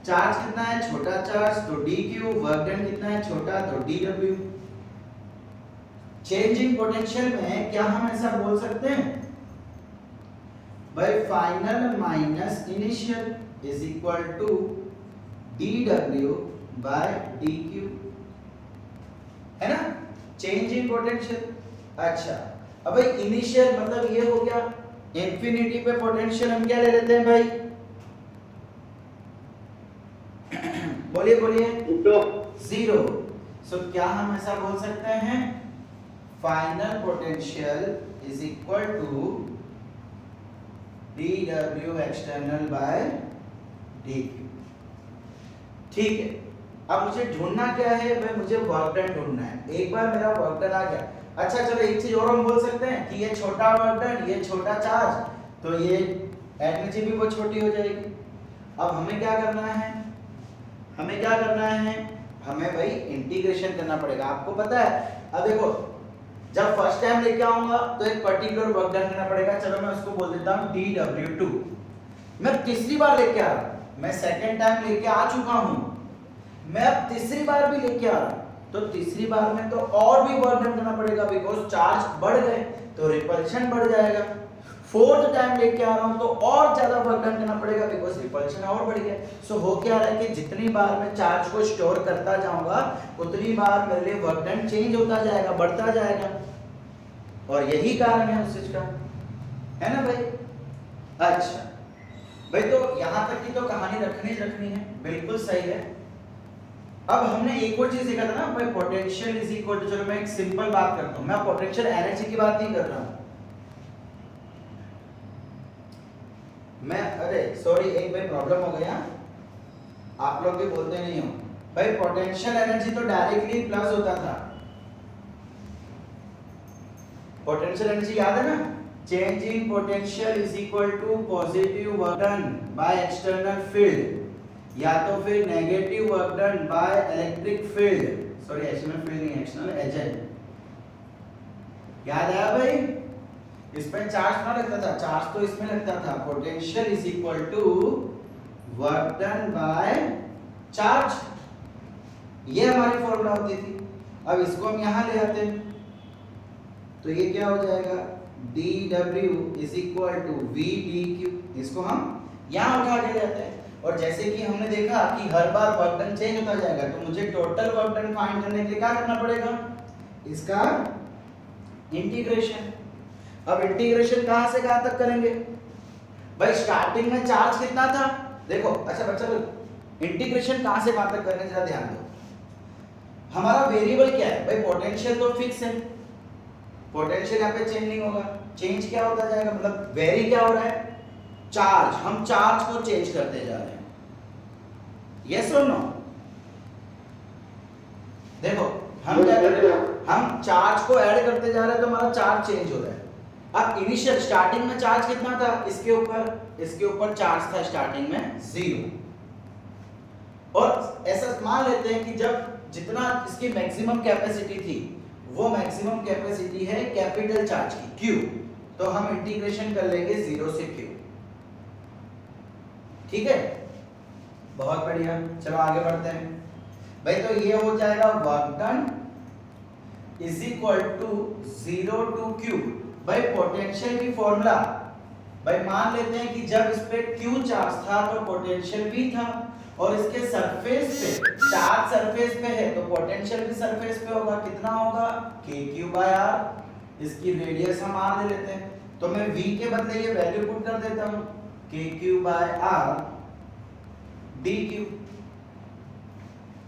Charge कितना है, छोटा चार्ज, तो dq। वर्क डन कितना है, छोटा, तो dw। चेंज इन पोटेंशियल में क्या हम ऐसा बोल सकते हैं भाई, final minus initial is equal to dw by dq, है ना, चेंज इन पोटेंशियल। अच्छा, अब भाई इनिशियल मतलब ये हो गया, इंफिनिटी पे पोटेंशियल हम क्या ले लेते हैं भाई, बोलिए बोलिए, जीरो। सो क्या हम ऐसा बोल सकते हैं, final potential is equal to dw external by dq। ठीक है, अब मुझे ढूंढना क्या है भाई, मुझे वर्क डन ढूंढना है। एक बार मेरा वर्क डन आ गया, अच्छा चलो एक चीज और हम बोल सकते हैं कि ये छोटा वर्क डन, ये छोटा चार्ज, तो ये एनर्जी भी बहुत छोटी हो जाएगी। अब हमें क्या करना है, हमें क्या करना है, हमें भाई इंटीग्रेशन करना पड़ेगा। आपको पता है, अब देखो जब फर्स्ट टाइम लेके आऊंगा तो एक पर्टिकुलर वर्क डन करना पड़ेगा, चलो मैं उसको बोल देता हूं dw2। मैं तीसरी बार लेके आ रहा हूं, मैं सेकंड टाइम लेके आ चुका हूं, मैं अब तीसरी बार भी लेके आ रहा हूं, तो तीसरी बार में तो और भी वर्क डन करना पड़ेगा, बिकॉज चार्ज बढ़ गए तो रिपल्शन बढ़ जाएगा। फोर्थ टाइम लेके आ रहा हूं तो और ज्यादा वर्क डन करना पड़ेगा, बिकॉज रिपल्शन और बढ़ गया। सो हो क्या रहा है कि जितनी बार मैं चार्ज को स्टोर करता जाऊंगा उतनी बार मेरे लिए वर्क डन चेंज होता जाएगा, बढ़ता जाएगा, और यही कारण है उस चीज का, है ना भाई। अच्छा भाई, तो यहां तक की तो कहानी रखनी है, बिल्कुल सही है। अब हमने एक और चीज देखा था ना भाई, पोटेंशियल इज इक्वल टू, चलो मैं एक सिंपल बात करता हूं, मैं पोटेंशियल एनर्जी की बात नहीं कर रहा हूं मैं, अरे सॉरी, एक भाई प्रॉब्लम हो गया, आप लोग भी बोलते नहीं हो भाई, पोटेंशियल एनर्जी तो डायरेक्टली प्लस होता था। पोटेंशियल एनर्जी याद है ना, change in potential is equal to positive work done by external field, या तो फिर negative work done by electric field, sorry external field नहीं, एक्सटर्नल एजेंट। याद आया भाई, इसमें चार्ज ना लगता था, चार्ज तो इसमें लगता था। Potential is equal to work done by charge, ये हमारी फॉर्मूला होती थी। अब इसको हम यहां ले आते हैं, तो ये क्या हो जाएगा, dw is equal to v dq, इसको हम यहां उठा के ले आते हैं। और जैसे कि हमने देखा कि हर बार वर्क डन चेंज होता जाएगा, तो मुझे टोटल वर्क डन फाइंड करने के लिए क्या करना पड़ेगा, इसका इंटीग्रेशन। अब इंटीग्रेशन कहां से कहां तक करेंगे भाई, स्टार्टिंग में चार्ज कितना था, देखो। अच्छा बच्चा लोग, इंटीग्रेशन कहां से कहां तक करेंगे जरा ध्यान दो। हमारा वेरिएबल क्या है भाई, पोटेंशियल तो फिक्स है, पोटेंशियल यहाँ पे चेंज नहीं होगा। चेंज क्या होता जाएगा, मतलब वेरी क्या हो रहा है, चार्ज, हम चार्ज को चेंज करते जा रहे हैं, यस और नो। देखो हम क्या कर रहे हैं, हम चार्ज को ऐड करते जा रहे हैं तो हमारा चार्ज चेंज हो रहा है। अब इनिशियल स्टार्टिंग में चार्ज कितना था, इसके ऊपर चार्ज था स्टार्टिंग में 0, और ऐसा मान लेते हैं कि जब जितना इसकी मैक्सिमम कैपेसिटी थी, वो मैक्सिमम कैपेसिटी है कैपिटल चार्ज की Q, तो हम इंटीग्रेशन कर लेंगे 0 से Q, ठीक है, बहुत बढ़िया। चलो आगे बढ़ते हैं भाई, तो ये हो जाएगा work done is equal to 0 to Q। भाई पोटेंशियल की फॉर्मूला, भाई मान लेते हैं कि जब इस पे Q चार्ज था तो पोटेंशियल भी था, और इसके सरफेस पे चार्ज सरफेस पे है तो पोटेंशियल भी सरफेस पे होगा, कितना होगा, kq/r। इसकी रेडियस हम r ले लेते हैं, तो मैं v के बदले ये वैल्यू पुट कर देता हूं, kq/r dq।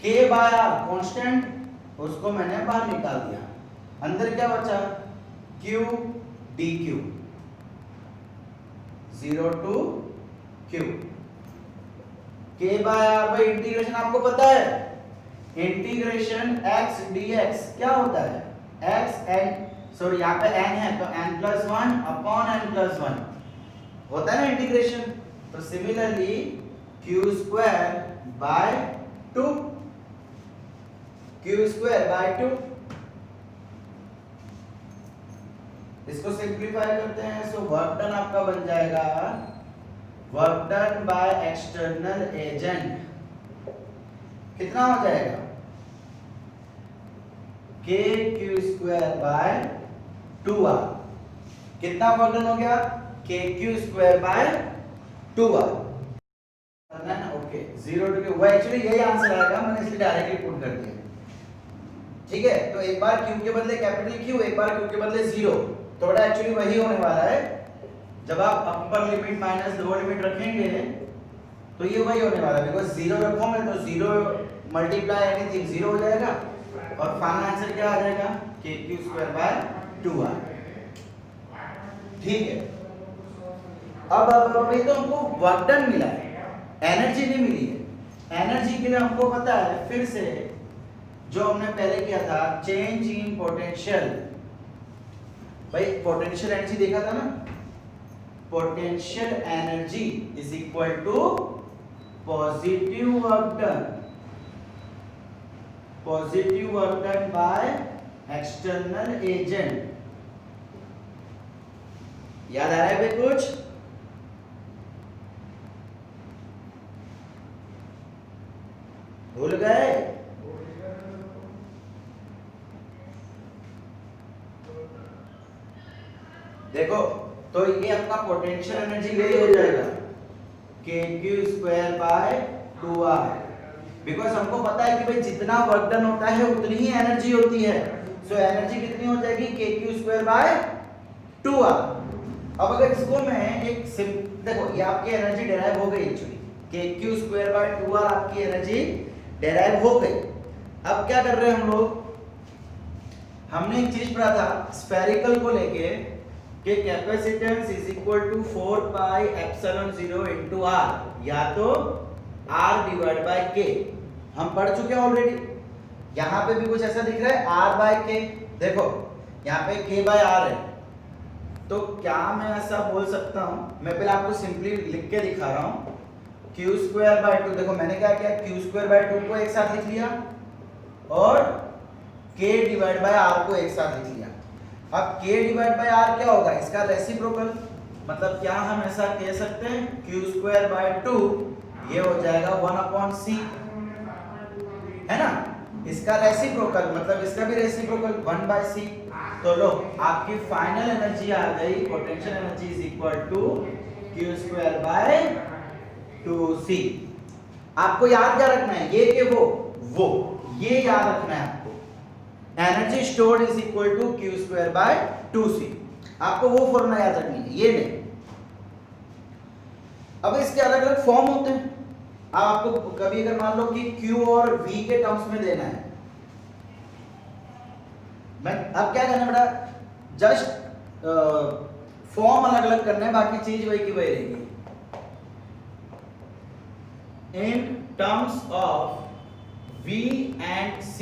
k/r कांस्टेंट, उसको मैंने बाहर निकाल दिया, अंदर क्या बचा, q dq, 0 to q। k/r भाई इंटीग्रेशन आपको पता है, इंटीग्रेशन x dx क्या होता है, x n, सॉरी यहाँ पे n है तो n+1 अपॉन n+1 होता है ना इंटीग्रेशन। तो सिमिलरली q²/2, q²/2 इसको सिंप्लीफाई करते हैं, सो वर्क डन आपका बन जाएगा work done by external agent कितना हो जाएगा k q square bye 2r। कितना वर्क डन हो गया k q square bye 2r करना है ना। ओके 0 टू वो एक्चुअली यही आंसर आएगा, मैंने इसलिए डायरेक्टली पुट कर दिया। ठीक है, तो एक बार q के बदले कैपिटल Q, एक बार q के बदले 0, तो बड़ा एक्चुअली वही होने वाला है। जब आप upper limit minus lower limit रखेंगे तो ये वही होने वाला है, बिकॉज़ 0 रखोगे तो 0 मल्टीप्लाई एनीथिंग 0 हो जाएगा और फाइनल आंसर क्या आ जाएगा k q square bye 2r। ठीक है, अब ये तो हमको वर्क डन मिला है, एनर्जी नहीं मिली है। एनर्जी के लिए हमको पता है फिर से जो हमने पहले किया था, चेंज इन पोटेंशियल। भाई पोटेंशियल एनर्जी देखा था ना, potential energy is equal to positive work done by external agent. याद आ रहा है भाई कुछ? भूल गए? देखो तो ये अपना पोटेंशियल एनर्जी यही हो जाएगा k q square bye 2r, because हमको पता है कि भाई जितना वर्क डन होता है उतनी ही एनर्जी होती है। सो एनर्जी कितनी हो जाएगी k q square bye 2r। अब अगर इसको मैं एक देखो ये आपकी एनर्जी डेराइव हो गई, actually k q square bye 2r आपकी एनर्जी डेराइव हो गई। अब क्या कर रहे हैं हम लोग, हमने एक चीज पढ़ा था स्फेरिकल को लेके कि capacitance is equal to 4 pi epsilon 0 into r, या तो r डिवाइड बाय k। हम पढ़ चुके हैं ऑलरेडी। यहाँ पे भी कुछ ऐसा दिख रहा है r बाय k। देखो यहाँ पे k बाय r है, तो क्या मैं ऐसा बोल सकता हूँ, मैं पहले आपको सिंपली लिख के दिखा रहा हूँ, q स्क्वायर बाय 2। देखो मैंने क्या किया, q स्क्वायर बाय 2 को एक साथ लिख लिया और k डिवाइड बाय r को एक साथ लिख लिया। अब k डिवाइड बाय r क्या होगा, इसका रेसिप्रोकल, मतलब क्या हम ऐसा कह सकते हैं q स्क्वायर बाय 2 ये हो जाएगा 1/c, है ना। इसका रेसिप्रोकल मतलब इसका भी रेसिप्रोकल 1/c। तो लो आपकी फाइनल एनर्जी आ गई, potential energy is equal to q square by 2c। आपको याद क्या रखना है, ये के वो ये याद रखना है आपको। Energy stored is equal to q square by 2c, आपको वो फॉर्मूला याद रखनी है, ये नहीं। अब इसके अलग अलग फॉर्म होते हैं। अब आपको कभी अगर मान लो कि q और v के टर्म्स में देना है, मैं अब क्या करना बेटा, जस्ट फॉर्म अलग अलग करना है, बाकी चीज वही की वही रहेगी। In terms of v and c,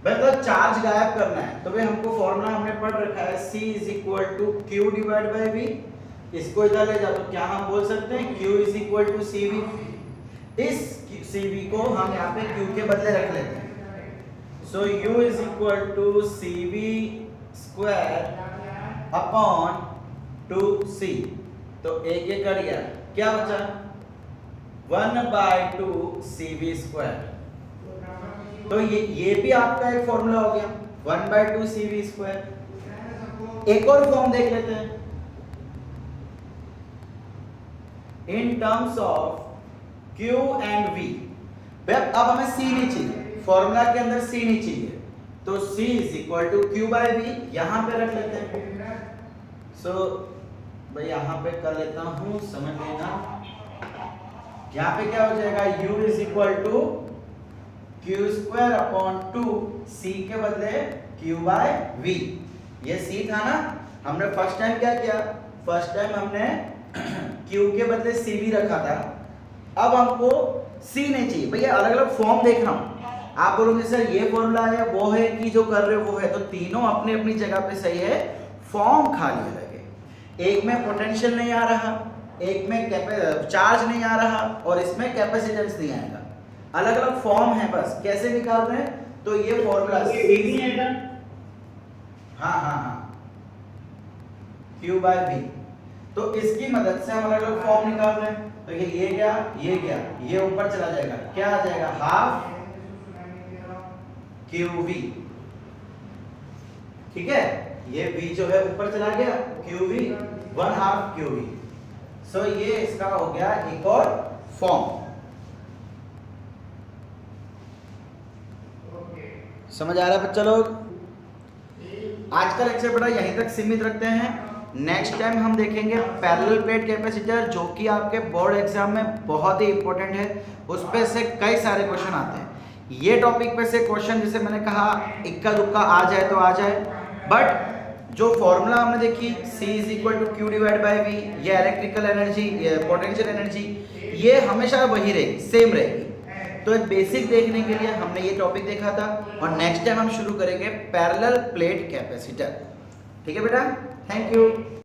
मतलब चार्ज गायब करना है, तो भाई हमको फॉर्मूला हमने पढ़ रखा है c is equal to q divide by v। इसको इधर ले जाओ तो क्या हम बोल सकते हैं q is equal to cv। इस cv को हम यहाँ पे q के बदले रख लेते हैं। So u is equal to cv square upon 2c। तो एक ये कट गया, क्या बचा 1/2 cv स्क्वायर। तो ये भी आपका एक फॉर्मूला हो गया 1/2 cv स्क्वायर। एक और फॉर्म देख लेते हैं, in terms of q and v। अब हमें c नहीं चाहिए, फॉर्मूला के अंदर c नहीं चाहिए, तो c is equal to q by v यहां पे रख लेते हैं। सो भाई यहां पे कर लेता हूं, समझ लेना। यहां पे क्या हो जाएगा, u is equal to q square upon 2 c के बदले q बाय v। ये c था ना, हमने फर्स्ट टाइम क्या किया, फर्स्ट टाइम हमने q के बदले c भी रखा था। अब हमको c नहीं चाहिए भैया, अलग अलग फॉर्म देख रहा हूं। आप बोलोगे सर ये फॉर्मूला है वो है कि जो कर रहे हो वो है, तो तीनों अपनी अपनी जगह पे सही है, फॉर्म खाली अलग है। एक में पोटेंशियल नहीं आ रहा, एक में चार्ज नहीं आ रहा और इसमें कैपेसिटेंस नहीं आएगा। अलग अलग फॉर्म है, बस कैसे निकाल रहे हैं, तो ये फॉर्मूला हाँ हाँ हाँ Q by V। तो इसकी मदद से हम अलग अलग फॉर्म निकाल रहे हैं। तो ये क्या, ये ऊपर चला जाएगा, क्या आ जाएगा, हाफ QV। ठीक है, ये V जो है ऊपर चला गया, QV 1/2 QV। सो ये इसका हो गया एक और फॉर्म। समझ आ रहा है बच्चा लोग? आज का लेक्चर बड़ा यहीं तक सीमित रखते हैं। नेक्स्ट टाइम हम देखेंगे पैरेलल प्लेट कैपेसिटर, जो कि आपके बोर्ड एग्जाम में बहुत ही इंपॉर्टेंट है। उस पे से कई सारे क्वेश्चन आते हैं। ये टॉपिक पे से क्वेश्चन, जैसे मैंने कहा, इक्का दुक्का आ जाए तो आ जाए, बट जो फॉर्मूला हमने देखी C = Q / V, ये इलेक्ट्रिकल एनर्जी, ये पोटेंशियल एनर्जी, ये हमेशा वही रहेगी, सेम रहेगी। तो एक बेसिक देखने के लिए हमने ये टॉपिक देखा था, और नेक्स्ट टाइम हम शुरू करेंगे पैरेलल प्लेट कैपेसिटर। ठीक है बेटा, थैंक यू।